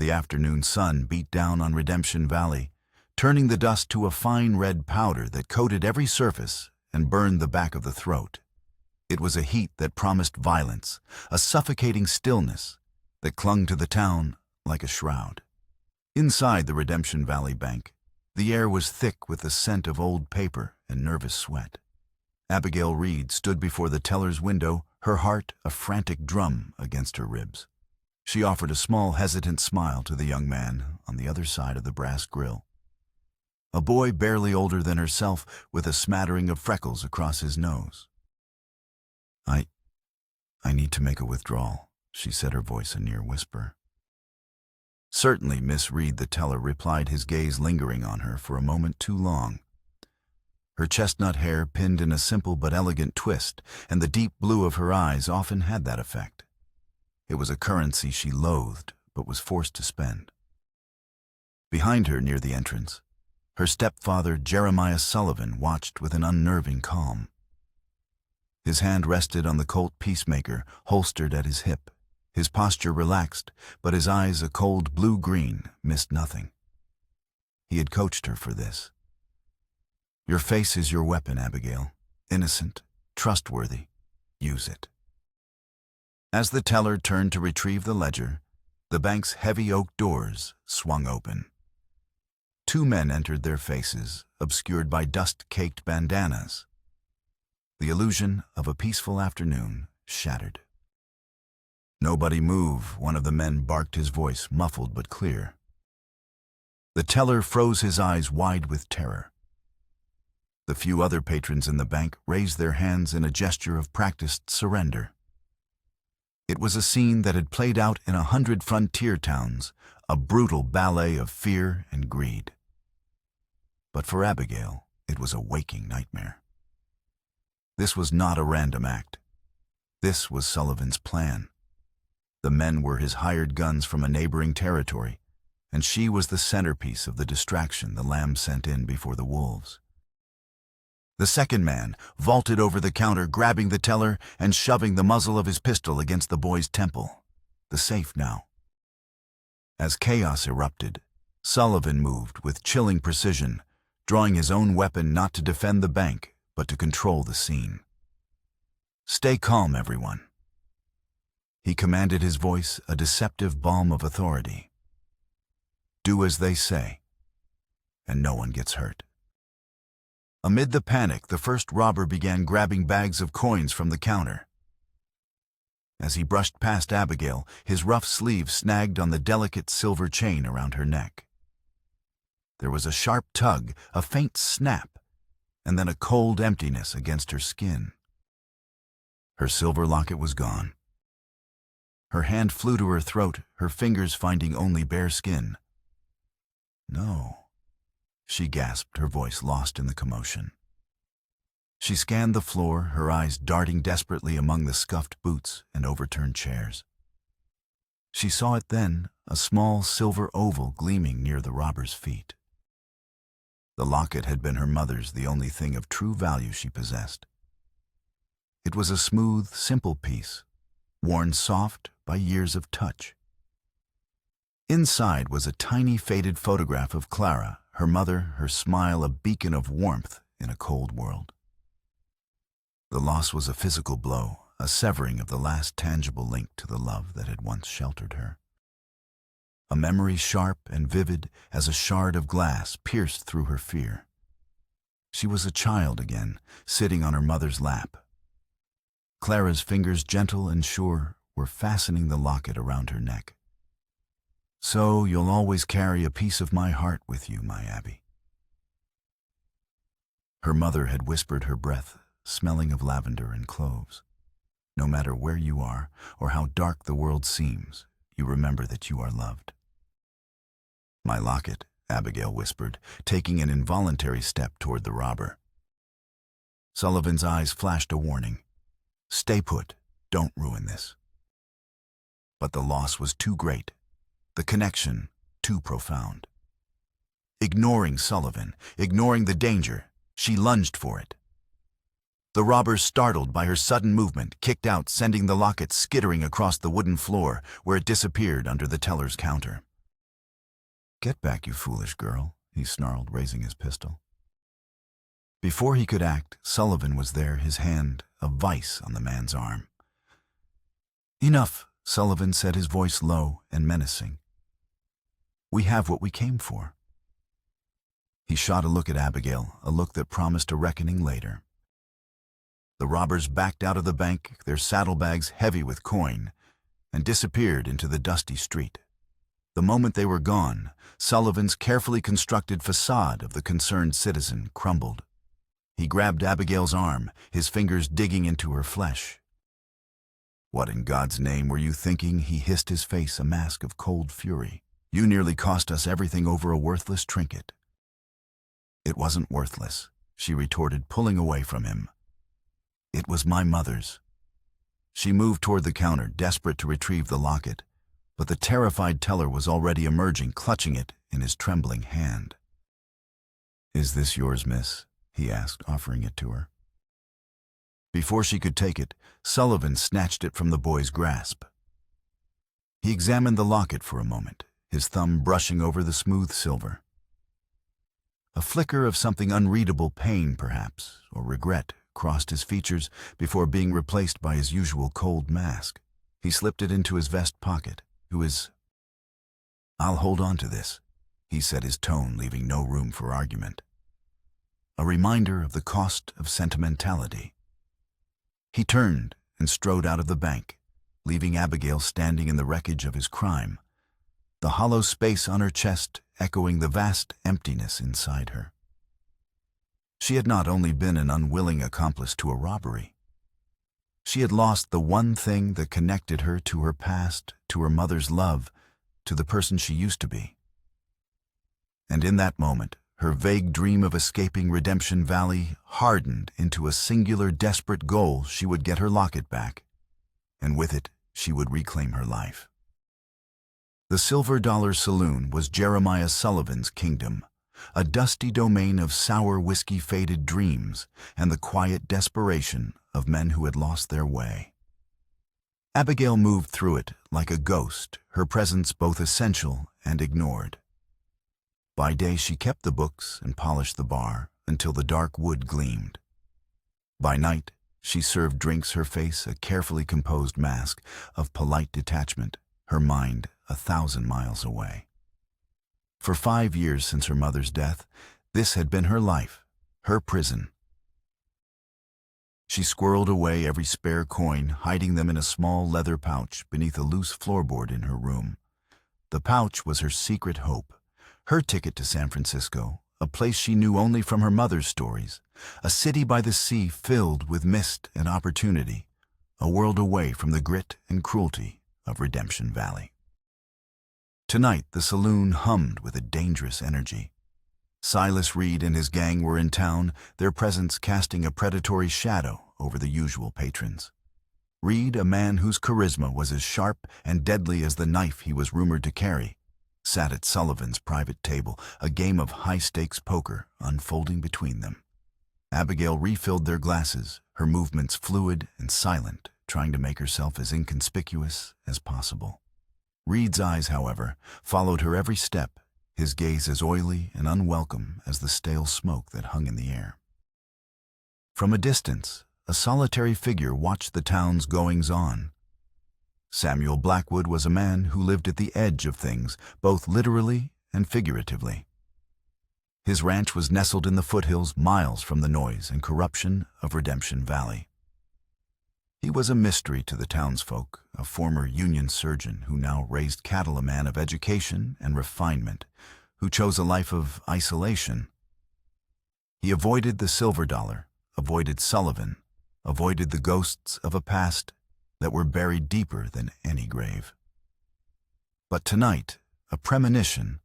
The afternoon sun beat down on Redemption Valley, turning the dust to a fine red powder that coated every surface and burned the back of the throat. It was a heat that promised violence, a suffocating stillness that clung to the town like a shroud. Inside the Redemption Valley Bank, the air was thick with the scent of old paper and nervous sweat. Abigail Reed stood before the teller's window, her heart a frantic drum against her ribs. She offered a small, hesitant smile to the young man on the other side of the brass grill. A boy barely older than herself with a smattering of freckles across his nose. I need to make a withdrawal, she said, her voice a near whisper. Certainly, Miss Reed, the teller replied, his gaze lingering on her for a moment too long. Her chestnut hair pinned in a simple but elegant twist, and the deep blue of her eyes often had that effect. It was a currency she loathed, but was forced to spend. Behind her, near the entrance, her stepfather, Jeremiah Sullivan, watched with an unnerving calm. His hand rested on the Colt Peacemaker, holstered at his hip. His posture relaxed, but his eyes, a cold blue-green, missed nothing. He had coached her for this. Your face is your weapon, Abigail. Innocent, trustworthy. Use it. As the teller turned to retrieve the ledger, the bank's heavy oak doors swung open. Two men entered, their faces obscured by dust-caked bandanas. The illusion of a peaceful afternoon shattered. Nobody move, one of the men barked, his voice muffled but clear. The teller froze, his eyes wide with terror. The few other patrons in the bank raised their hands in a gesture of practiced surrender. It was a scene that had played out in 100 frontier towns, a brutal ballet of fear and greed. But for Abigail, it was a waking nightmare. This was not a random act. This was Sullivan's plan. The men were his hired guns from a neighboring territory, and she was the centerpiece of the distraction the lamb sent in before the wolves. The second man vaulted over the counter, grabbing the teller and shoving the muzzle of his pistol against the boy's temple. The safe now. As chaos erupted, Sullivan moved with chilling precision, drawing his own weapon not to defend the bank, but to control the scene. Stay calm, everyone. He commanded, his voice a deceptive balm of authority. Do as they say, and no one gets hurt. Amid the panic, the first robber began grabbing bags of coins from the counter. As he brushed past Abigail, his rough sleeve snagged on the delicate silver chain around her neck. There was a sharp tug, a faint snap, and then a cold emptiness against her skin. Her silver locket was gone. Her hand flew to her throat, her fingers finding only bare skin. No, she gasped, her voice lost in the commotion. She scanned the floor, her eyes darting desperately among the scuffed boots and overturned chairs. She saw it then, a small silver oval gleaming near the robber's feet. The locket had been her mother's, the only thing of true value she possessed. It was a smooth, simple piece, worn soft by years of touch. Inside was a tiny faded photograph of Clara, her mother, her smile a beacon of warmth in a cold world. The loss was a physical blow, a severing of the last tangible link to the love that had once sheltered her. A memory sharp and vivid as a shard of glass pierced through her fear. She was a child again, sitting on her mother's lap. Clara's fingers, gentle and sure, were fastening the locket around her neck. So you'll always carry a piece of my heart with you, my Abby. Her mother had whispered, her breath smelling of lavender and cloves. No matter where you are or how dark the world seems, you remember that you are loved. My locket, Abigail whispered, taking an involuntary step toward the robber. Sullivan's eyes flashed a warning. Stay put, don't ruin this. But the loss was too great, the connection too profound. Ignoring Sullivan, ignoring the danger, she lunged for it. The robber, startled by her sudden movement, kicked out, sending the locket skittering across the wooden floor, where it disappeared under the teller's counter. "Get back, you foolish girl," he snarled, raising his pistol. Before he could act, Sullivan was there, his hand a vice on the man's arm. "Enough," Sullivan said, his voice low and menacing. "We have what we came for." He shot a look at Abigail, a look that promised a reckoning later. The robbers backed out of the bank, their saddlebags heavy with coin, and disappeared into the dusty street. The moment they were gone, Sullivan's carefully constructed facade of the concerned citizen crumbled. He grabbed Abigail's arm, his fingers digging into her flesh. "What in God's name were you thinking?" he hissed, his face a mask of cold fury. "You nearly cost us everything over a worthless trinket." "It wasn't worthless," she retorted, pulling away from him. "It was my mother's." She moved toward the counter, desperate to retrieve the locket, but the terrified teller was already emerging, clutching it in his trembling hand. "Is this yours, miss?" he asked, offering it to her. Before she could take it, Sullivan snatched it from the boy's grasp. He examined the locket for a moment, his thumb brushing over the smooth silver. A flicker of something unreadable, pain perhaps, or regret, crossed his features before being replaced by his usual cold mask. He slipped it into his vest pocket. "I'll hold on to this," he said, his tone leaving no room for argument. A reminder of the cost of sentimentality. He turned and strode out of the bank, leaving Abigail standing in the wreckage of his crime, the hollow space on her chest echoing the vast emptiness inside her. She had not only been an unwilling accomplice to a robbery. She had lost the one thing that connected her to her past, to her mother's love, to the person she used to be. And in that moment, her vague dream of escaping Redemption Valley hardened into a singular, desperate goal. She would get her locket back, and with it, she would reclaim her life. The Silver Dollar Saloon was Jeremiah Sullivan's kingdom, a dusty domain of sour whiskey-faded dreams and the quiet desperation of men who had lost their way. Abigail moved through it like a ghost, her presence both essential and ignored. By day she kept the books and polished the bar until the dark wood gleamed. By night she served drinks, her face a carefully composed mask of polite detachment, her mind 1,000 miles away. For 5 years since her mother's death, this had been her life, her prison. She squirreled away every spare coin, hiding them in a small leather pouch beneath a loose floorboard in her room. The pouch was her secret hope, her ticket to San Francisco, a place she knew only from her mother's stories, a city by the sea filled with mist and opportunity, a world away from the grit and cruelty of Redemption Valley. Tonight, the saloon hummed with a dangerous energy. Silas Reed and his gang were in town, their presence casting a predatory shadow over the usual patrons. Reed, a man whose charisma was as sharp and deadly as the knife he was rumored to carry, sat at Sullivan's private table, a game of high-stakes poker unfolding between them. Abigail refilled their glasses, her movements fluid and silent, trying to make herself as inconspicuous as possible. Reed's eyes, however, followed her every step, his gaze as oily and unwelcome as the stale smoke that hung in the air. From a distance, a solitary figure watched the town's goings-on. Samuel Blackwood was a man who lived at the edge of things, both literally and figuratively. His ranch was nestled in the foothills, miles from the noise and corruption of Redemption Valley. He was a mystery to the townsfolk, a former Union surgeon who now raised cattle, a man of education and refinement, who chose a life of isolation. He avoided the silver dollar, avoided Sullivan, avoided the ghosts of a past that were buried deeper than any grave. But tonight, a premonition,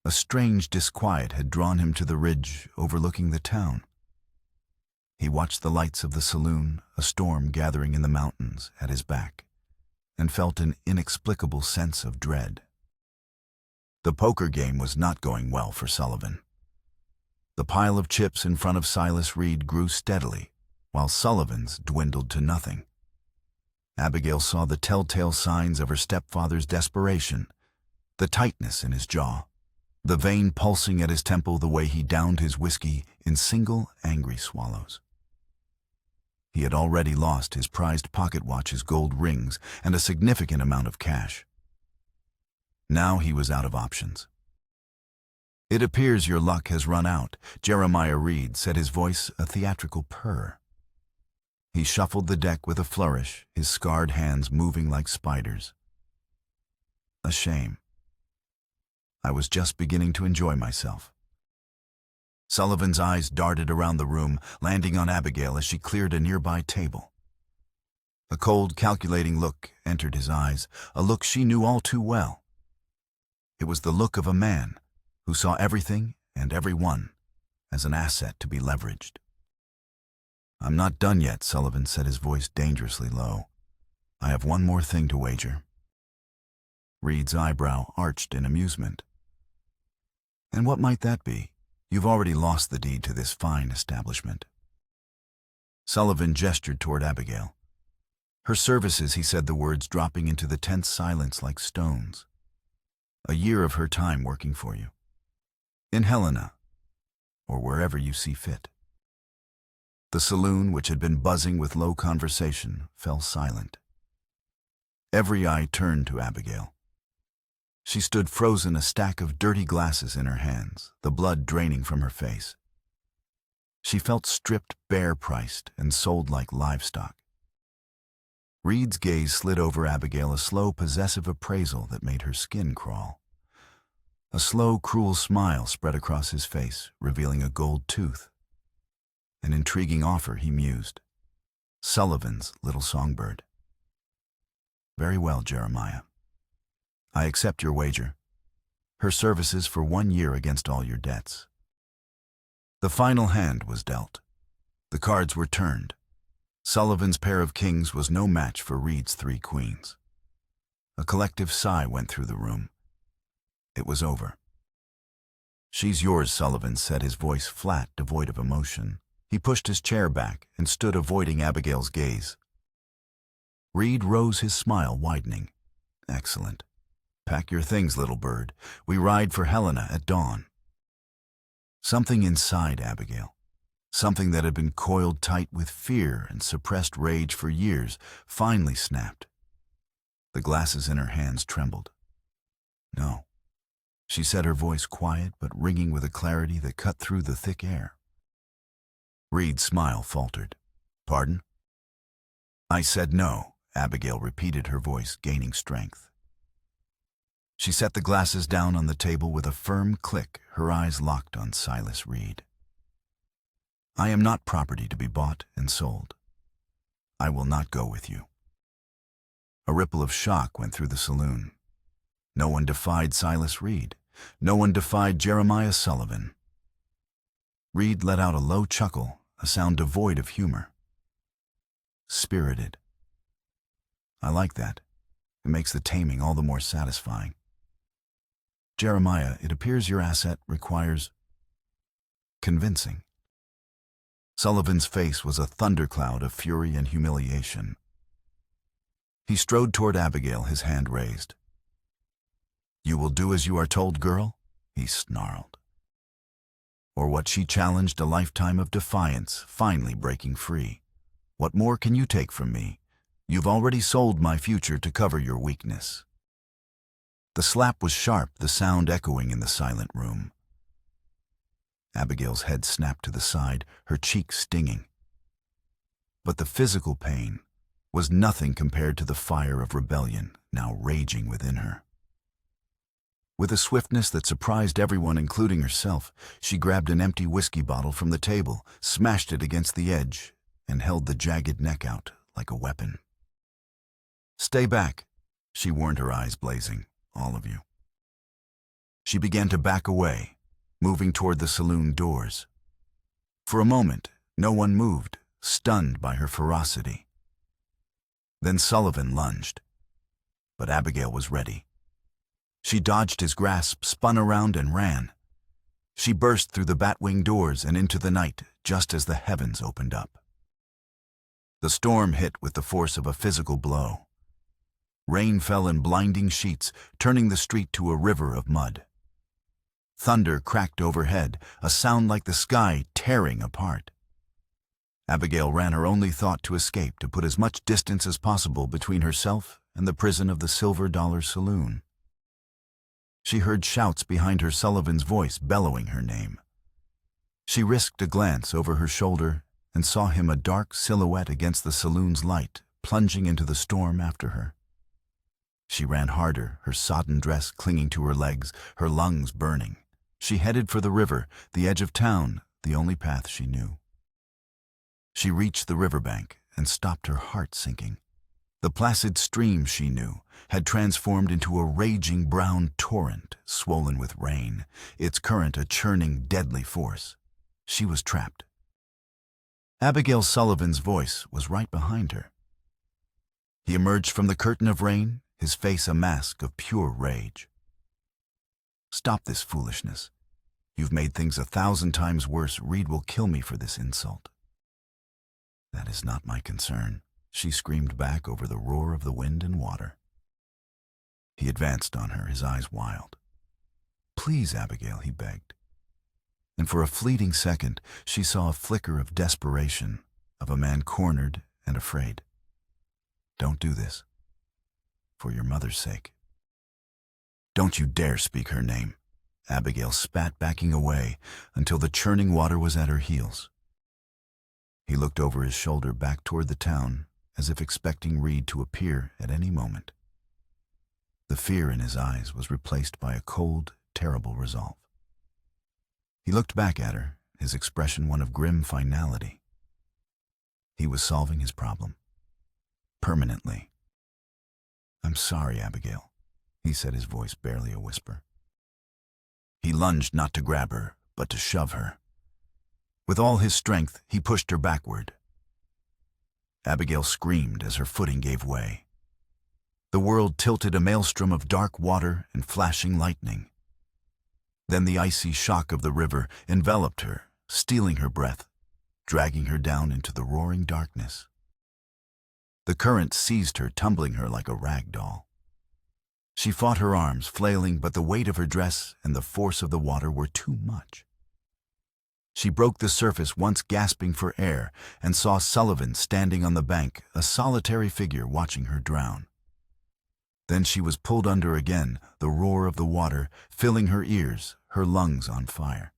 a strange disquiet had drawn him to the ridge overlooking the town. He watched the lights of the saloon, a storm gathering in the mountains, at his back, and felt an inexplicable sense of dread. The poker game was not going well for Sullivan. The pile of chips in front of Silas Reed grew steadily, while Sullivan's dwindled to nothing. Abigail saw the telltale signs of her stepfather's desperation, the tightness in his jaw, the vein pulsing at his temple the way he downed his whiskey in single, angry swallows. He had already lost his prized pocket watch's gold rings and a significant amount of cash. Now he was out of options. "It appears your luck has run out," Jeremiah Reed said, his voice a theatrical purr. He shuffled the deck with a flourish, his scarred hands moving like spiders. "A shame. I was just beginning to enjoy myself." Sullivan's eyes darted around the room, landing on Abigail as she cleared a nearby table. A cold, calculating look entered his eyes, a look she knew all too well. It was the look of a man who saw everything and everyone as an asset to be leveraged. "I'm not done yet," Sullivan said, his voice dangerously low. "I have one more thing to wager." Reed's eyebrow arched in amusement. "And what might that be? You've already lost the deed to this fine establishment." Sullivan gestured toward Abigail. "Her services," he said, the words dropping into the tense silence like stones. "A year of her time working for you. In Helena, or wherever you see fit." The saloon, which had been buzzing with low conversation, fell silent. Every eye turned to Abigail. She stood frozen, a stack of dirty glasses in her hands, the blood draining from her face. She felt stripped, bare-priced, and sold like livestock. Reed's gaze slid over Abigail, a slow, possessive appraisal that made her skin crawl. A slow, cruel smile spread across his face, revealing a gold tooth. An intriguing offer, he mused. Sullivan's little songbird. "Very well, Jeremiah. I accept your wager. Her services for 1 year against all your debts." The final hand was dealt. The cards were turned. Sullivan's pair of kings was no match for Reed's 3 queens. A collective sigh went through the room. It was over. "She's yours," Sullivan said, his voice flat, devoid of emotion. He pushed his chair back and stood avoiding Abigail's gaze. Reed rose, his smile widening. "Excellent. Pack your things, little bird. We ride for Helena at dawn." Something inside Abigail, something that had been coiled tight with fear and suppressed rage for years, finally snapped. The glasses in her hands trembled. "No," she said, her voice quiet but ringing with a clarity that cut through the thick air. Reed's smile faltered. "Pardon?" "I said no," Abigail repeated, her voice gaining strength. She set the glasses down on the table with a firm click, her eyes locked on Silas Reed. "I am not property to be bought and sold. I will not go with you." A ripple of shock went through the saloon. No one defied Silas Reed. No one defied Jeremiah Sullivan. Reed let out a low chuckle, a sound devoid of humor. "Spirited. I like that. It makes the taming all the more satisfying. Jeremiah, it appears your asset requires convincing." Sullivan's face was a thundercloud of fury and humiliation. He strode toward Abigail, his hand raised. "You will do as you are told, girl?" he snarled. Or what she challenged, a lifetime of defiance, finally breaking free. "What more can you take from me? You've already sold my future to cover your weakness." The slap was sharp, the sound echoing in the silent room. Abigail's head snapped to the side, her cheek stinging. But the physical pain was nothing compared to the fire of rebellion now raging within her. With a swiftness that surprised everyone, including herself, she grabbed an empty whiskey bottle from the table, smashed it against the edge, and held the jagged neck out like a weapon. "Stay back," she warned, her eyes blazing. "All of you." She began to back away, moving toward the saloon doors. For a moment, no one moved, stunned by her ferocity. Then Sullivan lunged. But Abigail was ready. She dodged his grasp, spun around, and ran. She burst through the batwing doors and into the night just as the heavens opened up. The storm hit with the force of a physical blow. Rain fell in blinding sheets, turning the street to a river of mud. Thunder cracked overhead, a sound like the sky tearing apart. Abigail ran her only thought to escape, to put as much distance as possible between herself and the prison of the Silver Dollar Saloon. She heard shouts behind her, Sullivan's voice bellowing her name. She risked a glance over her shoulder and saw him, a dark silhouette against the saloon's light, plunging into the storm after her. She ran harder, her sodden dress clinging to her legs, her lungs burning. She headed for the river, the edge of town, the only path she knew. She reached the riverbank and stopped, her heart sinking. The placid stream she knew had transformed into a raging brown torrent, swollen with rain, its current a churning, deadly force. She was trapped. Abigail Sullivan's voice was right behind her. He emerged from the curtain of rain, his face a mask of pure rage. "Stop this foolishness. You've made things 1,000 times worse. Reed will kill me for this insult." "That is not my concern," she screamed back over the roar of the wind and water. He advanced on her, his eyes wild. "Please, Abigail," he begged. And for a fleeting second, she saw a flicker of desperation, of a man cornered and afraid. "Don't do this. For your mother's sake." "Don't you dare speak her name," Abigail spat, backing away until the churning water was at her heels. He looked over his shoulder back toward the town, as if expecting Reed to appear at any moment. The fear in his eyes was replaced by a cold, terrible resolve. He looked back at her, his expression one of grim finality. He was solving his problem. Permanently. "I'm sorry, Abigail," he said, his voice barely a whisper. He lunged not to grab her, but to shove her. With all his strength, he pushed her backward. Abigail screamed as her footing gave way. The world tilted, a maelstrom of dark water and flashing lightning. Then the icy shock of the river enveloped her, stealing her breath, dragging her down into the roaring darkness. The current seized her, tumbling her like a rag doll. She fought her arms, flailing, but the weight of her dress and the force of the water were too much. She broke the surface, once gasping for air, and saw Sullivan standing on the bank, a solitary figure watching her drown. Then she was pulled under again, the roar of the water filling her ears, her lungs on fire.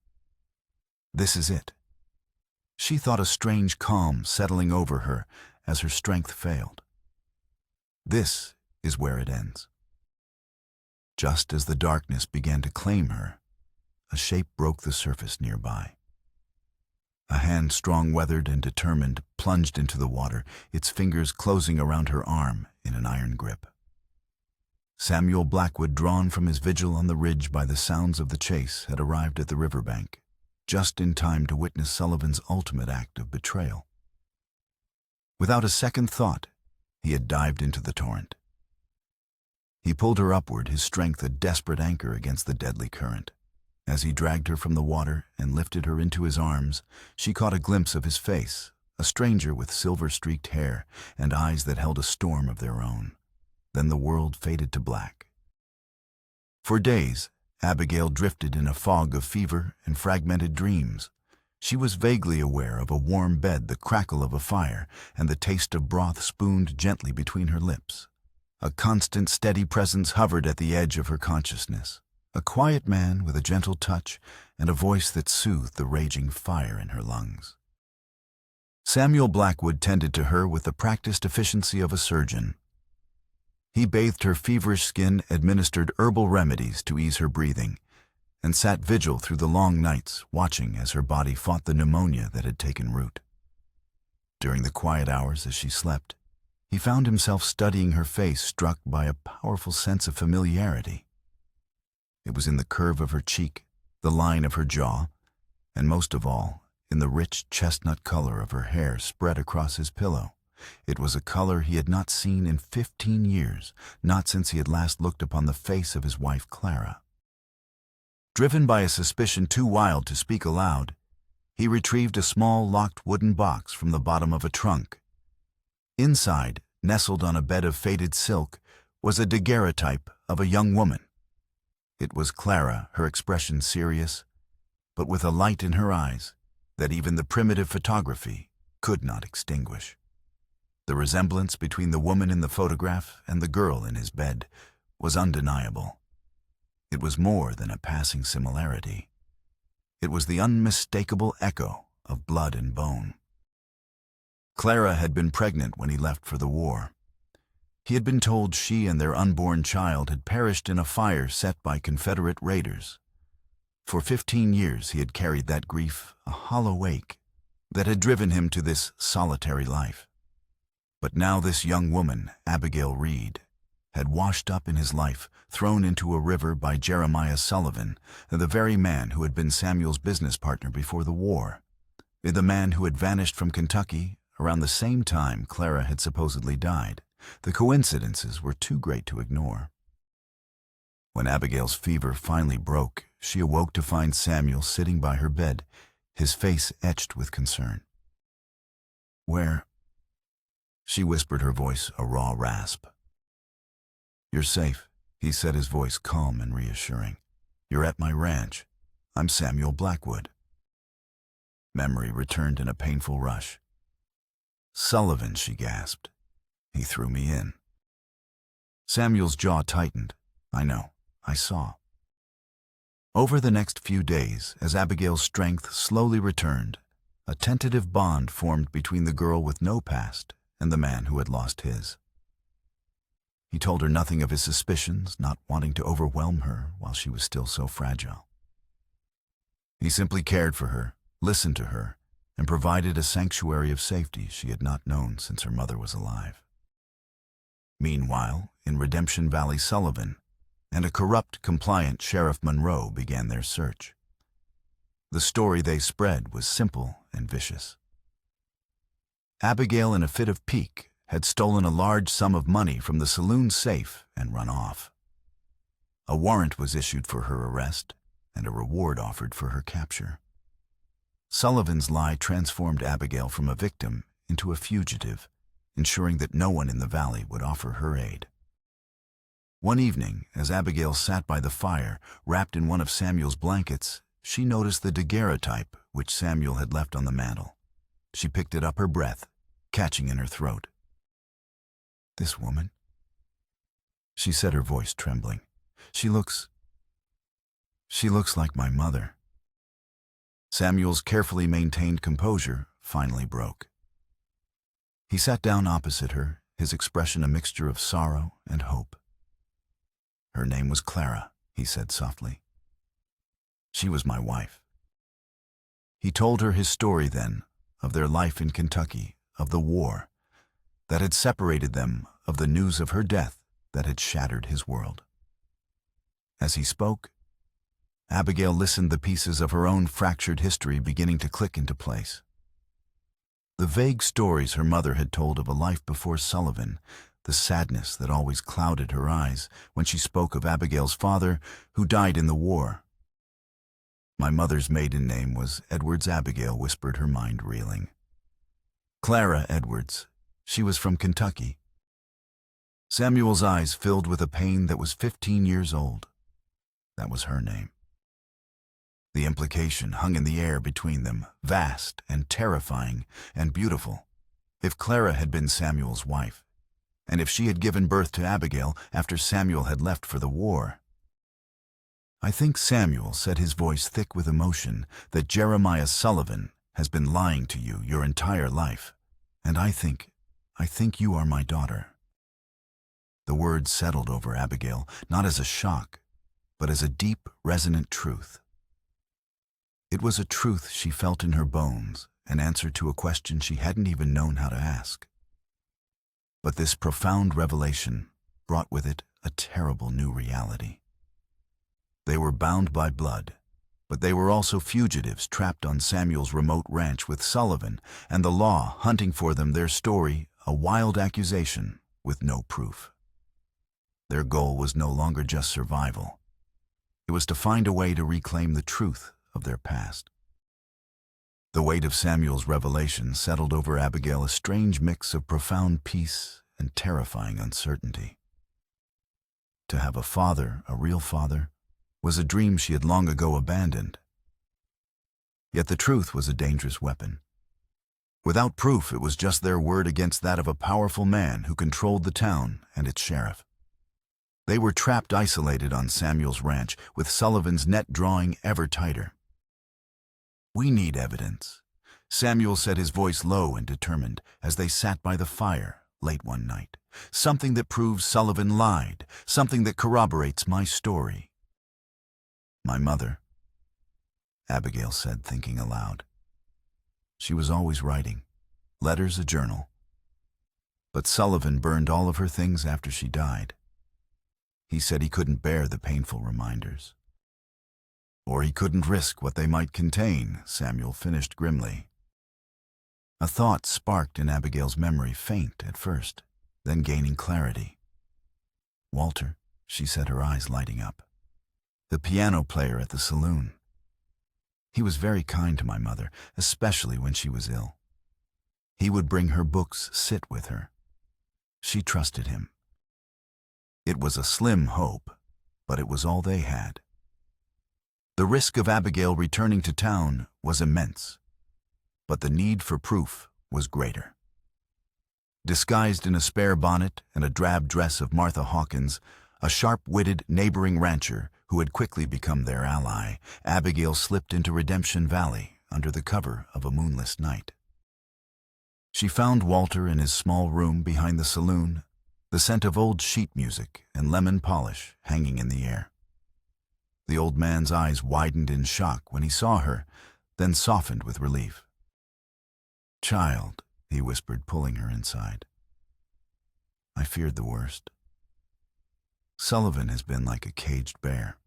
This is it. She thought, a strange calm settling over her as her strength failed. This is where it ends. Just as the darkness began to claim her, a shape broke the surface nearby. A hand, strong, weathered, and determined, plunged into the water, its fingers closing around her arm in an iron grip. Samuel Blackwood, drawn from his vigil on the ridge by the sounds of the chase, had arrived at the riverbank, just in time to witness Sullivan's ultimate act of betrayal. Without a second thought, he had dived into the torrent. He pulled her upward, his strength a desperate anchor against the deadly current. As he dragged her from the water and lifted her into his arms, she caught a glimpse of his face, a stranger with silver-streaked hair and eyes that held a storm of their own. Then the world faded to black. For days, Abigail drifted in a fog of fever and fragmented dreams. She was vaguely aware of a warm bed, the crackle of a fire, and the taste of broth spooned gently between her lips. A constant, steady presence hovered at the edge of her consciousness. A quiet man with a gentle touch and a voice that soothed the raging fire in her lungs. Samuel Blackwood tended to her with the practiced efficiency of a surgeon. He bathed her feverish skin, administered herbal remedies to ease her breathing, and sat vigil through the long nights, watching as her body fought the pneumonia that had taken root. During the quiet hours as she slept, he found himself studying her face, struck by a powerful sense of familiarity. It was in the curve of her cheek, the line of her jaw, and most of all, in the rich chestnut color of her hair spread across his pillow. It was a color he had not seen in 15 years, not since he had last looked upon the face of his wife Clara. Driven by a suspicion too wild to speak aloud, he retrieved a small locked wooden box from the bottom of a trunk. Inside, nestled on a bed of faded silk, was a daguerreotype of a young woman. It was Clara, her expression serious, but with a light in her eyes that even the primitive photography could not extinguish. The resemblance between the woman in the photograph and the girl in his bed was undeniable. It was more than a passing similarity. It was the unmistakable echo of blood and bone. Clara had been pregnant when he left for the war. He had been told she and their unborn child had perished in a fire set by Confederate raiders. For 15 years he had carried that grief, a hollow ache, that had driven him to this solitary life. But now this young woman, Abigail Reed, had washed up in his life, thrown into a river by Jeremiah Sullivan, the very man who had been Samuel's business partner before the war, the man who had vanished from Kentucky around the same time Clara had supposedly died. The coincidences were too great to ignore. When Abigail's fever finally broke, she awoke to find Samuel sitting by her bed, his face etched with concern. "Where?" She whispered, her voice a raw rasp. "You're safe," he said, his voice calm and reassuring. "You're at my ranch. I'm Samuel Blackwood." Memory returned in a painful rush. "Sullivan," she gasped. "He threw me in." Samuel's jaw tightened. "I know. I saw." Over the next few days, as Abigail's strength slowly returned, a tentative bond formed between the girl with no past and the man who had lost his. He told her nothing of his suspicions, not wanting to overwhelm her while she was still so fragile. He simply cared for her, listened to her, and provided a sanctuary of safety she had not known since her mother was alive. Meanwhile, in Redemption Valley, Sullivan and a corrupt, compliant Sheriff Monroe began their search. The story they spread was simple and vicious. Abigail, in a fit of pique, had stolen a large sum of money from the saloon safe and run off. A warrant was issued for her arrest and a reward offered for her capture. Sullivan's lie transformed Abigail from a victim into a fugitive, ensuring that no one in the valley would offer her aid. One evening, as Abigail sat by the fire, wrapped in one of Samuel's blankets, she noticed the daguerreotype which Samuel had left on the mantel. She picked it up, her breath catching in her throat. "This woman?" she said, her voice trembling. She looks like my mother." Samuel's carefully maintained composure finally broke. He sat down opposite her, his expression a mixture of sorrow and hope. "Her name was Clara," he said softly. "She was my wife." He told her his story then, of their life in Kentucky, of the war that had separated them, of the news of her death that had shattered his world. As he spoke, Abigail listened, the pieces of her own fractured history beginning to click into place. The vague stories her mother had told of a life before Sullivan, the sadness that always clouded her eyes when she spoke of Abigail's father, who died in the war. "My mother's maiden name was Edwards Abigail," whispered, her mind reeling. "Clara Edwards. She was from Kentucky." Samuel's eyes filled with a pain that was 15 years old. That was her name. The implication hung in the air between them, vast and terrifying and beautiful. If Clara had been Samuel's wife, and if she had given birth to Abigail after Samuel had left for the war. "I think, Samuel," said his voice thick with emotion, "that Jeremiah Sullivan has been lying to you your entire life, and I think you are my daughter." The words settled over Abigail, not as a shock, but as a deep, resonant truth. It was a truth she felt in her bones, an answer to a question she hadn't even known how to ask. But this profound revelation brought with it a terrible new reality. They were bound by blood, but they were also fugitives trapped on Samuel's remote ranch with Sullivan and the law hunting for them, their story a wild accusation with no proof. Their goal was no longer just survival. It was to find a way to reclaim the truth of their past. The weight of Samuel's revelation settled over Abigail, a strange mix of profound peace and terrifying uncertainty. To have a father, a real father, was a dream she had long ago abandoned. Yet the truth was a dangerous weapon. Without proof, it was just their word against that of a powerful man who controlled the town and its sheriff. They were trapped isolated on Samuel's ranch, with Sullivan's net drawing ever tighter. "We need evidence," Samuel said, his voice low and determined, as they sat by the fire late one night. "Something that proves Sullivan lied, something that corroborates my story." "My mother," Abigail said, thinking aloud. She was always writing, letters, a journal. But Sullivan burned all of her things after she died. He said he couldn't bear the painful reminders. "Or he couldn't risk what they might contain," Samuel finished grimly. A thought sparked in Abigail's memory, faint at first, then gaining clarity. "Walter," she said, her eyes lighting up. "The piano player at the saloon. He was very kind to my mother, especially when she was ill. He would bring her books, sit with her. She trusted him. It was a slim hope, but it was all they had." The risk of Abigail returning to town was immense, but the need for proof was greater. Disguised in a spare bonnet and a drab dress of Martha Hawkins, a sharp-witted neighboring rancher who had quickly become their ally, Abigail slipped into Redemption Valley under the cover of a moonless night. She found Walter in his small room behind the saloon, the scent of old sheet music and lemon polish hanging in the air. The old man's eyes widened in shock when he saw her, then softened with relief. "Child," he whispered, pulling her inside. "I feared the worst. Sullivan has been like a caged bear."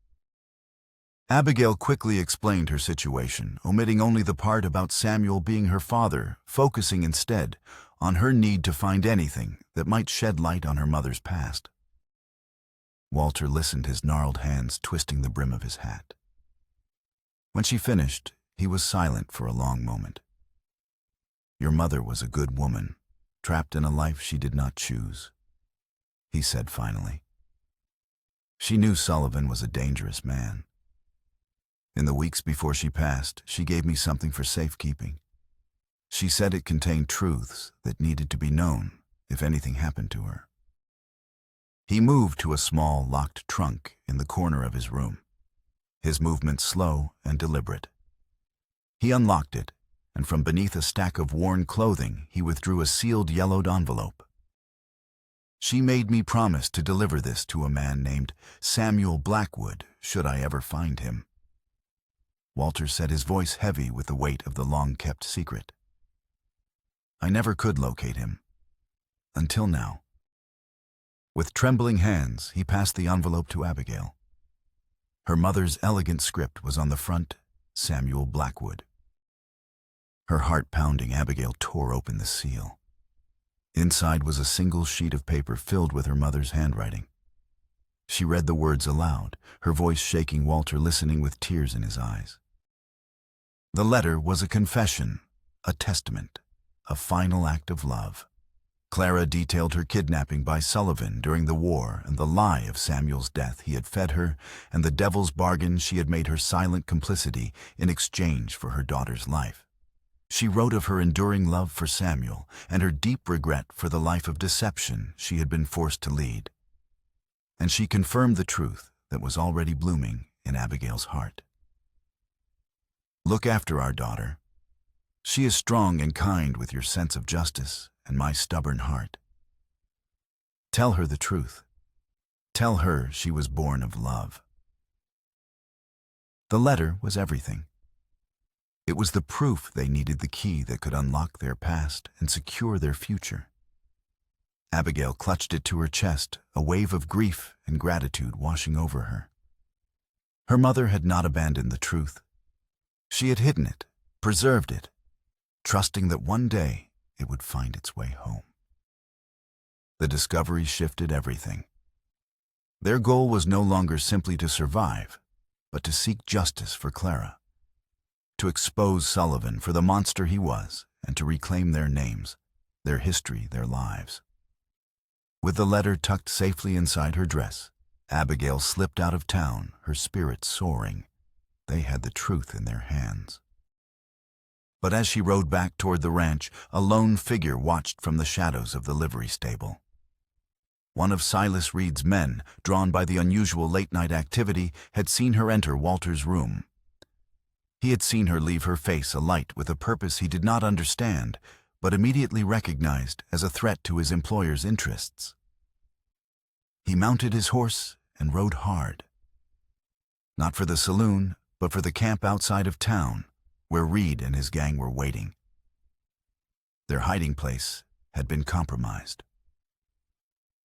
Abigail quickly explained her situation, omitting only the part about Samuel being her father, focusing instead on her need to find anything that might shed light on her mother's past. Walter listened, his gnarled hands twisting the brim of his hat. When she finished, he was silent for a long moment. "Your mother was a good woman, trapped in a life she did not choose," he said finally. "She knew Sullivan was a dangerous man. In the weeks before she passed, she gave me something for safekeeping. She said it contained truths that needed to be known if anything happened to her." He moved to a small, locked trunk in the corner of his room, his movements slow and deliberate. He unlocked it, and from beneath a stack of worn clothing, he withdrew a sealed yellowed envelope. "She made me promise to deliver this to a man named Samuel Blackwood, should I ever find him." Walter said, his voice heavy with the weight of the long-kept secret. "I never could locate him. Until now." With trembling hands, he passed the envelope to Abigail. Her mother's elegant script was on the front, Samuel Blackwood. Her heart pounding, Abigail tore open the seal. Inside was a single sheet of paper filled with her mother's handwriting. She read the words aloud, her voice shaking, Walter listening with tears in his eyes. The letter was a confession, a testament, a final act of love. Clara detailed her kidnapping by Sullivan during the war and the lie of Samuel's death he had fed her, and the devil's bargain she had made her silent complicity in exchange for her daughter's life. She wrote of her enduring love for Samuel and her deep regret for the life of deception she had been forced to lead. And she confirmed the truth that was already blooming in Abigail's heart. "Look after our daughter. She is strong and kind with your sense of justice and my stubborn heart. Tell her the truth. Tell her she was born of love." The letter was everything. It was the proof they needed, the key that could unlock their past and secure their future. Abigail clutched it to her chest, a wave of grief and gratitude washing over her. Her mother had not abandoned the truth. She had hidden it, preserved it, trusting that one day it would find its way home. The discovery shifted everything. Their goal was no longer simply to survive, but to seek justice for Clara, to expose Sullivan for the monster he was, and to reclaim their names, their history, their lives. With the letter tucked safely inside her dress, Abigail slipped out of town, her spirits soaring. They had the truth in their hands. But as she rode back toward the ranch, a lone figure watched from the shadows of the livery stable. One of Silas Reed's men, drawn by the unusual late-night activity, had seen her enter Walter's room. He had seen her leave her face alight with a purpose he did not understand, but immediately recognized as a threat to his employer's interests. He mounted his horse and rode hard. Not for the saloon, but for the camp outside of town, where Reed and his gang were waiting. Their hiding place had been compromised.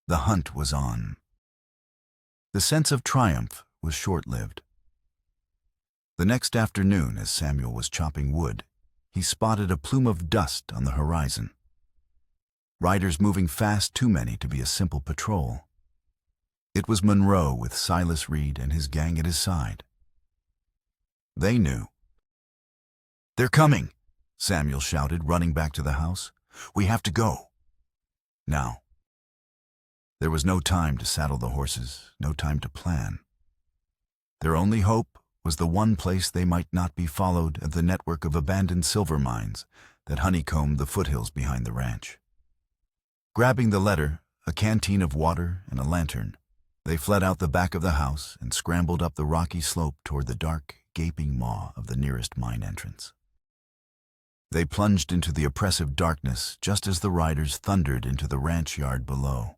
The hunt was on. The sense of triumph was short-lived. The next afternoon, as Samuel was chopping wood, he spotted a plume of dust on the horizon. Riders moving fast, too many to be a simple patrol. It was Monroe with Silas Reed and his gang at his side. They knew. "They're coming," Samuel shouted, running back to the house. "We have to go. Now." There was no time to saddle the horses, no time to plan. Their only hope was the one place they might not be followed at the network of abandoned silver mines that honeycombed the foothills behind the ranch. Grabbing the letter, a canteen of water, and a lantern, they fled out the back of the house and scrambled up the rocky slope toward the dark, gaping maw of the nearest mine entrance. They plunged into the oppressive darkness just as the riders thundered into the ranch yard below.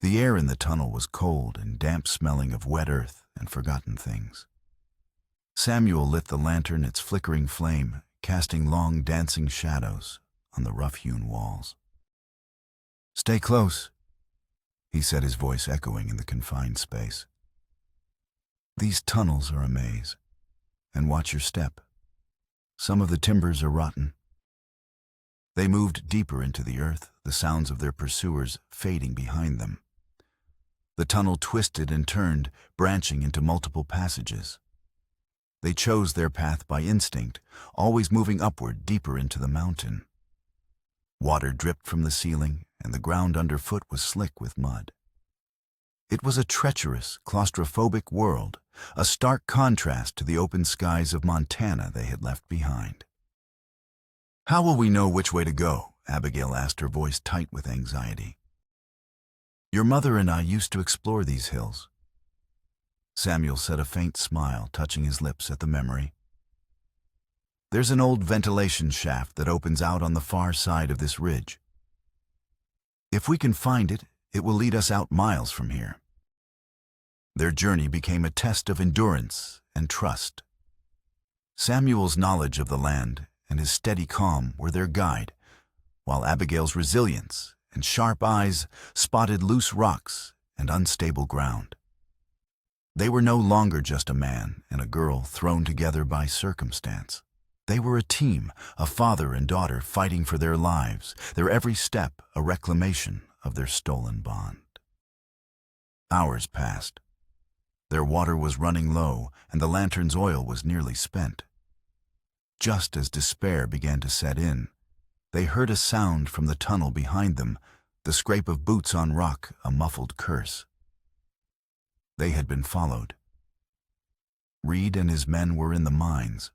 The air in the tunnel was cold and damp, smelling of wet earth and forgotten things. Samuel lit the lantern, its flickering flame casting long, dancing shadows on the rough-hewn walls. "Stay close," he said, his voice echoing in the confined space. "These tunnels are a maze, and watch your step. Some of the timbers are rotten." They moved deeper into the earth, the sounds of their pursuers fading behind them. The tunnel twisted and turned, branching into multiple passages. They chose their path by instinct, always moving upward deeper into the mountain. Water dripped from the ceiling, and the ground underfoot was slick with mud. It was a treacherous, claustrophobic world, a stark contrast to the open skies of Montana they had left behind. "How will we know which way to go?" Abigail asked, her voice tight with anxiety. "Your mother and I used to explore these hills." Samuel said, a faint smile touching his lips at the memory. "There's an old ventilation shaft that opens out on the far side of this ridge. If we can find it, it will lead us out miles from here." Their journey became a test of endurance and trust. Samuel's knowledge of the land and his steady calm were their guide, while Abigail's resilience and sharp eyes spotted loose rocks and unstable ground. They were no longer just a man and a girl thrown together by circumstance. They were a team, a father and daughter fighting for their lives, their every step a reclamation of their stolen bond. Hours passed. Their water was running low, and the lantern's oil was nearly spent. Just as despair began to set in, they heard a sound from the tunnel behind them, the scrape of boots on rock, a muffled curse. They had been followed. Reed and his men were in the mines.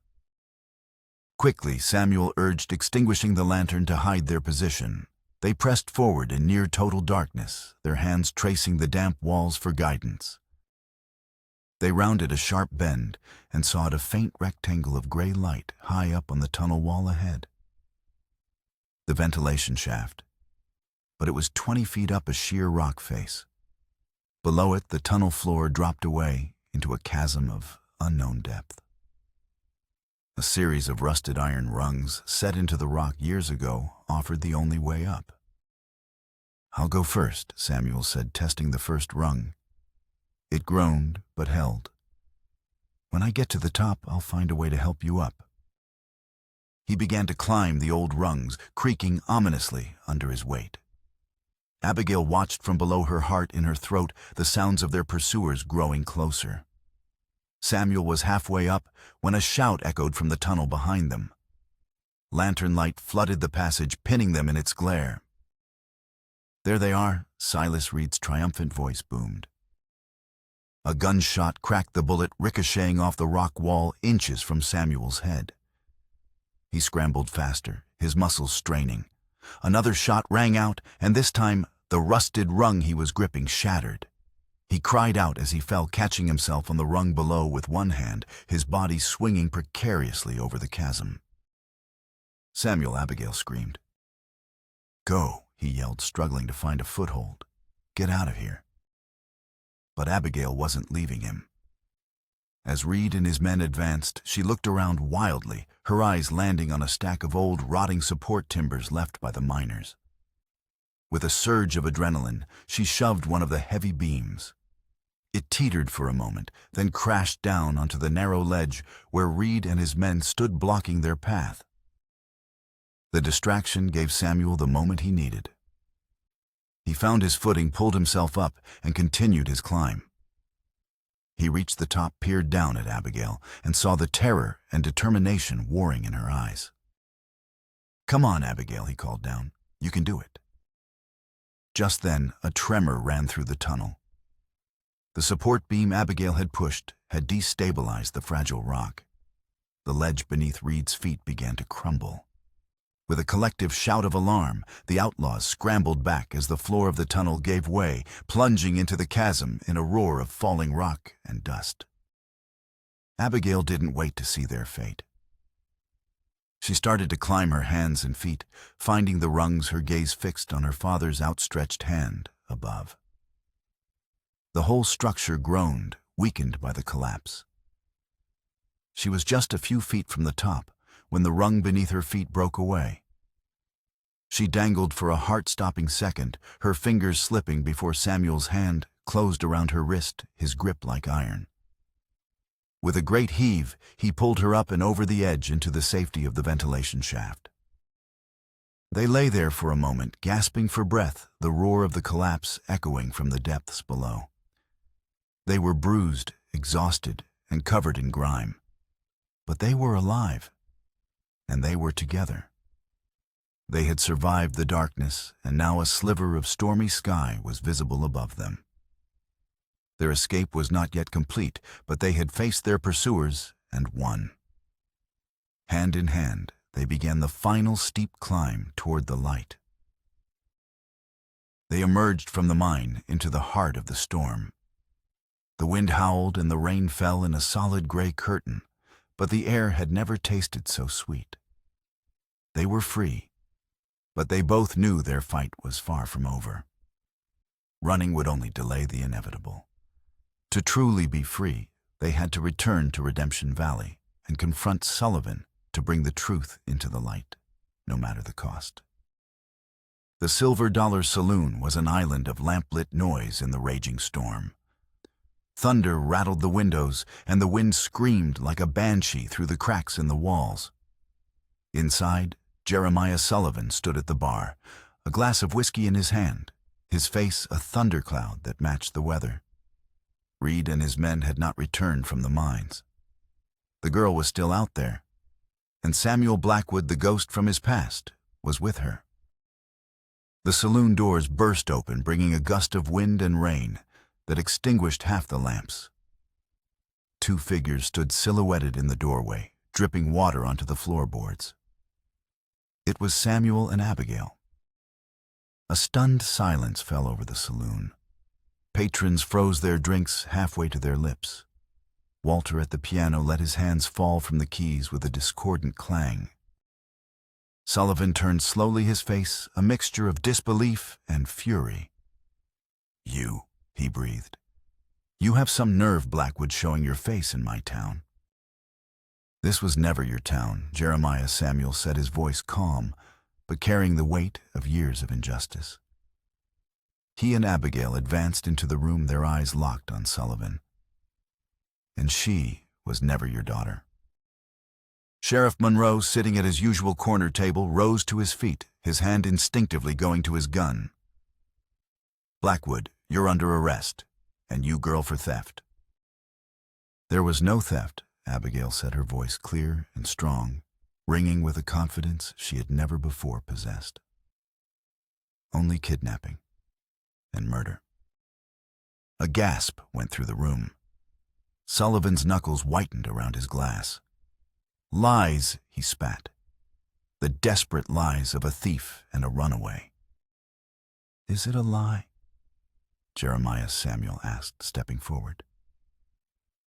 Quickly, Samuel urged extinguishing the lantern to hide their position. They pressed forward in near total darkness, their hands tracing the damp walls for guidance. They rounded a sharp bend and saw a faint rectangle of gray light high up on the tunnel wall ahead. The ventilation shaft, but it was 20 feet up a sheer rock face. Below it, the tunnel floor dropped away into a chasm of unknown depth. A series of rusted iron rungs set into the rock years ago offered the only way up. "I'll go first," Samuel said, testing the first rung. It groaned, but held. "When I get to the top, I'll find a way to help you up." He began to climb the old rungs, creaking ominously under his weight. Abigail watched from below, her heart in her throat, the sounds of their pursuers growing closer. Samuel was halfway up when a shout echoed from the tunnel behind them. Lantern light flooded the passage, pinning them in its glare. "There they are," Silas Reed's triumphant voice boomed. A gunshot cracked the bullet, ricocheting off the rock wall inches from Samuel's head. He scrambled faster, his muscles straining. Another shot rang out, and this time the rusted rung he was gripping shattered. He cried out as he fell, catching himself on the rung below with one hand, his body swinging precariously over the chasm. Samuel, Abigail screamed. "Go," he yelled, struggling to find a foothold. "Get out of here." But Abigail wasn't leaving him. As Reed and his men advanced, she looked around wildly, her eyes landing on a stack of old, rotting support timbers left by the miners. With a surge of adrenaline, she shoved one of the heavy beams. It teetered for a moment, then crashed down onto the narrow ledge where Reed and his men stood blocking their path. The distraction gave Samuel the moment he needed. He found his footing, pulled himself up, and continued his climb. He reached the top, peered down at Abigail, and saw the terror and determination warring in her eyes. "Come on, Abigail," he called down. "You can do it." Just then, a tremor ran through the tunnel. The support beam Abigail had pushed had destabilized the fragile rock. The ledge beneath Reed's feet began to crumble. With a collective shout of alarm, the outlaws scrambled back as the floor of the tunnel gave way, plunging into the chasm in a roar of falling rock and dust. Abigail didn't wait to see their fate. She started to climb her hands and feet, finding the rungs, her gaze fixed on her father's outstretched hand above. The whole structure groaned, weakened by the collapse. She was just a few feet from the top when the rung beneath her feet broke away. She dangled for a heart-stopping second, her fingers slipping before Samuel's hand closed around her wrist, his grip like iron. With a great heave, he pulled her up and over the edge into the safety of the ventilation shaft. They lay there for a moment, gasping for breath, the roar of the collapse echoing from the depths below. They were bruised, exhausted, and covered in grime. But they were alive, and they were together. They had survived the darkness, and now a sliver of stormy sky was visible above them. Their escape was not yet complete, but they had faced their pursuers and won. Hand in hand, they began the final steep climb toward the light. They emerged from the mine into the heart of the storm. The wind howled and the rain fell in a solid gray curtain, but the air had never tasted so sweet. They were free, but they both knew their fight was far from over. Running would only delay the inevitable. To truly be free, they had to return to Redemption Valley and confront Sullivan to bring the truth into the light, no matter the cost. The Silver Dollar Saloon was an island of lamplit noise in the raging storm. Thunder rattled the windows, and the wind screamed like a banshee through the cracks in the walls. Inside, Jeremiah Sullivan stood at the bar, a glass of whiskey in his hand, his face a thundercloud that matched the weather. Reed and his men had not returned from the mines. The girl was still out there, and Samuel Blackwood, the ghost from his past, was with her. The saloon doors burst open, bringing a gust of wind and rain that extinguished half the lamps. Two figures stood silhouetted in the doorway, dripping water onto the floorboards. It was Samuel and Abigail. A stunned silence fell over the saloon. Patrons froze their drinks halfway to their lips. Walter at the piano let his hands fall from the keys with a discordant clang. Sullivan turned slowly, his face a mixture of disbelief and fury. "You," he breathed. "You have some nerve, Blackwood, showing your face in my town." "This was never your town," Jeremiah Samuel said, his voice calm, but carrying the weight of years of injustice. He and Abigail advanced into the room, their eyes locked on Sullivan. "And she was never your daughter." Sheriff Monroe, sitting at his usual corner table, rose to his feet, his hand instinctively going to his gun. "Blackwood, you're under arrest, and you, girl, for theft." "There was no theft," Abigail said, her voice clear and strong, ringing with a confidence she had never before possessed. "Only kidnapping and murder." A gasp went through the room. Sullivan's knuckles whitened around his glass. Lies, he spat. The desperate lies of a thief and a runaway. Is it a lie? Jeremiah Samuel asked, stepping forward.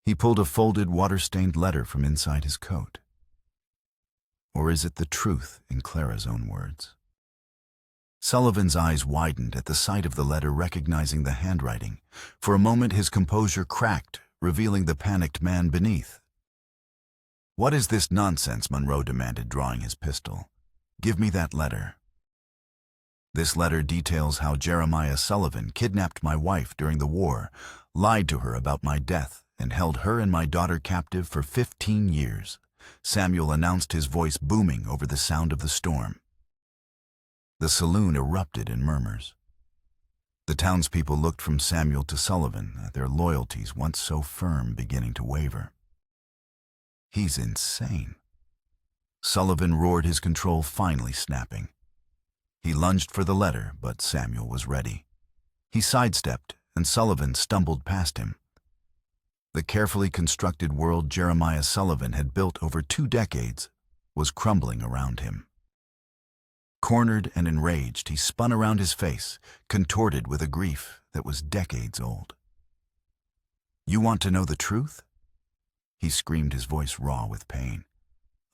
He pulled a folded, water-stained letter from inside his coat. Or is it the truth, in Clara's own words? Sullivan's eyes widened at the sight of the letter, recognizing the handwriting. For a moment his composure cracked, revealing the panicked man beneath. "What is this nonsense?" Monroe demanded, drawing his pistol. "Give me that letter." "This letter details how Jeremiah Sullivan kidnapped my wife during the war, lied to her about my death, and held her and my daughter captive for 15 years. Samuel announced, his voice booming over the sound of the storm. The saloon erupted in murmurs. The townspeople looked from Samuel to Sullivan, their loyalties, once so firm, beginning to waver. "He's insane." Sullivan roared, his control finally snapping. He lunged for the letter, but Samuel was ready. He sidestepped, and Sullivan stumbled past him. The carefully constructed world Jeremiah Sullivan had built over 2 decades was crumbling around him. Cornered and enraged, he spun around his face, contorted with a grief that was decades old. "You want to know the truth?" He screamed, his voice raw with pain.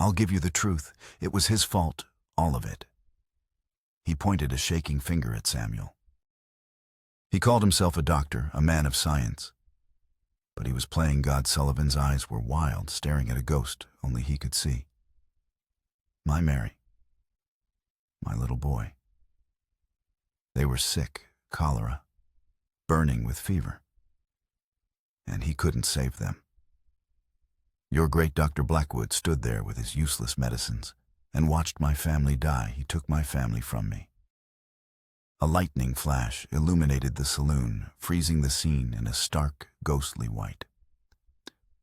"I'll give you the truth. It was his fault, all of it." He pointed a shaking finger at Samuel. He called himself a doctor, a man of science. But he was playing God. Sullivan's eyes were wild, staring at a ghost only he could see. My Mary. My little boy. They were sick, cholera, burning with fever. And he couldn't save them. Your great Dr. Blackwood stood there with his useless medicines and watched my family die. He took my family from me. A lightning flash illuminated the saloon, freezing the scene in a stark, ghostly white.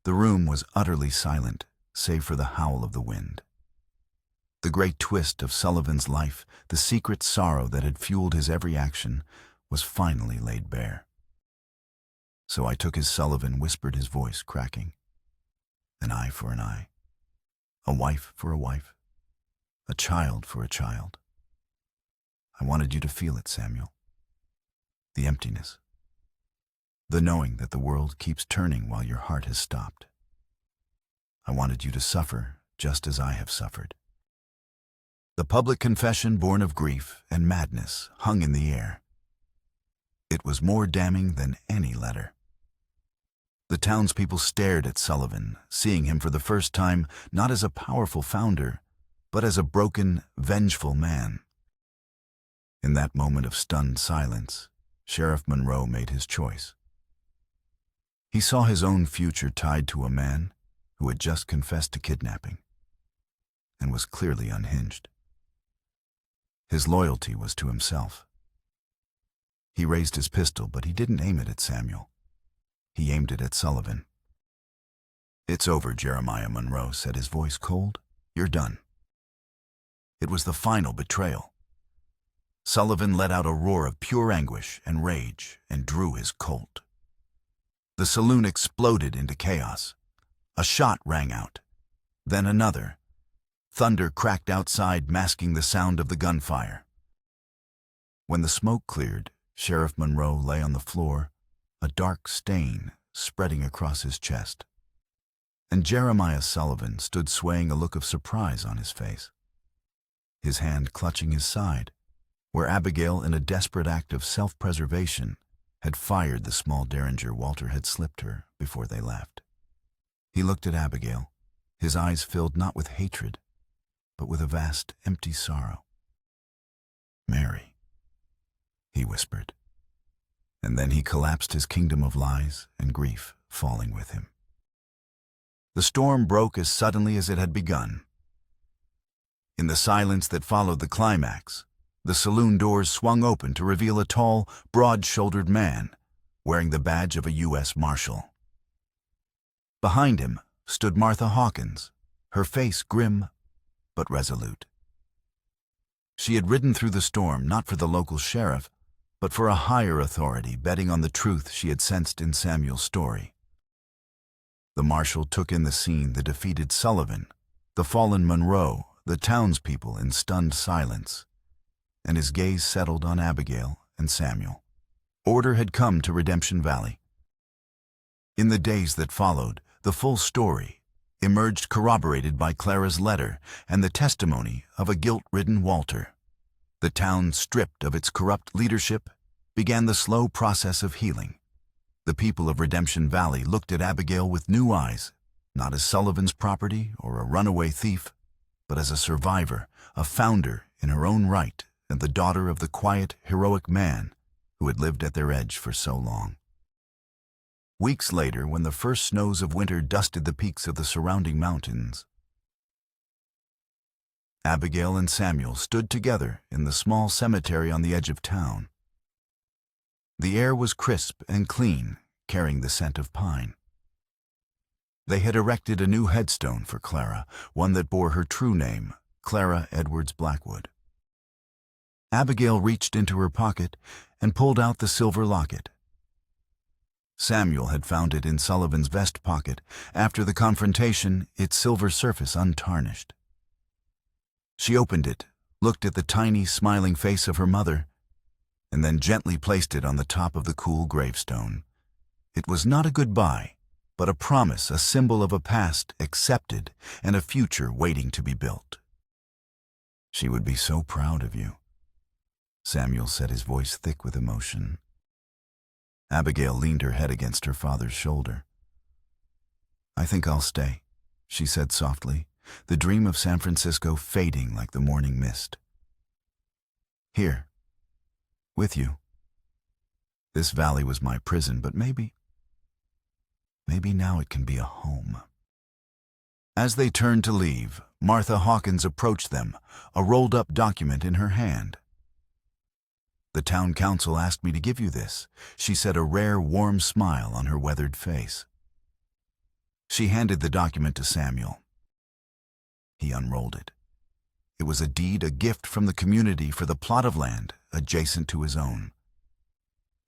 The room was utterly silent, save for the howl of the wind. The great twist of Sullivan's life, the secret sorrow that had fueled his every action, was finally laid bare. "So I took his," Sullivan whispered, his voice cracking. "An eye for an eye. A wife for a wife. A child for a child. I wanted you to feel it, Samuel. The emptiness. The knowing that the world keeps turning while your heart has stopped. I wanted you to suffer just as I have suffered." The public confession, born of grief and madness, hung in the air. It was more damning than any letter. The townspeople stared at Sullivan, seeing him for the first time not as a powerful founder, but as a broken, vengeful man. In that moment of stunned silence, Sheriff Monroe made his choice. He saw his own future tied to a man who had just confessed to kidnapping and was clearly unhinged. His loyalty was to himself. He raised his pistol, but he didn't aim it at Samuel. He aimed it at Sullivan. "It's over," Jeremiah Monroe said, his voice cold. "You're done." It was the final betrayal. Sullivan let out a roar of pure anguish and rage and drew his Colt. The saloon exploded into chaos. A shot rang out, then another. Thunder cracked outside, masking the sound of the gunfire. When the smoke cleared, Sheriff Monroe lay on the floor, a dark stain spreading across his chest. And Jeremiah Sullivan stood swaying, a look of surprise on his face, his hand clutching his side, where Abigail, in a desperate act of self-preservation, had fired the small derringer Walter had slipped her before they left. He looked at Abigail, his eyes filled not with hatred, but with a vast, empty sorrow. "Mary," he whispered. And then he collapsed, his kingdom of lies and grief falling with him. The storm broke as suddenly as it had begun. In the silence that followed the climax, the saloon doors swung open to reveal a tall, broad-shouldered man wearing the badge of a U.S. Marshal. Behind him stood Martha Hawkins, her face grim but resolute. She had ridden through the storm not for the local sheriff, but for a higher authority, betting on the truth she had sensed in Samuel's story. The marshal took in the scene, the defeated Sullivan, the fallen Monroe, the townspeople in stunned silence, and his gaze settled on Abigail and Samuel. Order had come to Redemption Valley. In the days that followed, the full story emerged, corroborated by Clara's letter and the testimony of a guilt-ridden Walter. The town, stripped of its corrupt leadership, began the slow process of healing. The people of Redemption Valley looked at Abigail with new eyes, not as Sullivan's property or a runaway thief, but as a survivor, a founder in her own right, and the daughter of the quiet, heroic man who had lived at their edge for so long. Weeks later, when the first snows of winter dusted the peaks of the surrounding mountains, Abigail and Samuel stood together in the small cemetery on the edge of town. The air was crisp and clean, carrying the scent of pine. They had erected a new headstone for Clara, one that bore her true name, Clara Edwards Blackwood. Abigail reached into her pocket and pulled out the silver locket. Samuel had found it in Sullivan's vest pocket, after the confrontation, its silver surface untarnished. She opened it, looked at the tiny, smiling face of her mother, and then gently placed it on the top of the cool gravestone. It was not a goodbye, but a promise, a symbol of a past accepted and a future waiting to be built. "She would be so proud of you," Samuel said, his voice thick with emotion. Abigail leaned her head against her father's shoulder. "I think I'll stay," she said softly, the dream of San Francisco fading like the morning mist. "Here, with you. This valley was my prison, but maybe now it can be a home." As they turned to leave, Martha Hawkins approached them, a rolled-up document in her hand. "The town council asked me to give you this," she said, a rare, warm smile on her weathered face. She handed the document to Samuel. He unrolled it. It was a deed, a gift from the community for the plot of land adjacent to his own.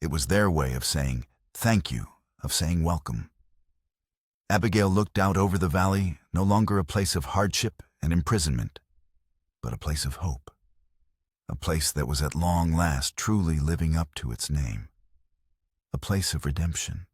It was their way of saying thank you, of saying welcome. Abigail looked out over the valley, no longer a place of hardship and imprisonment, but a place of hope. A place that was at long last truly living up to its name. A place of redemption.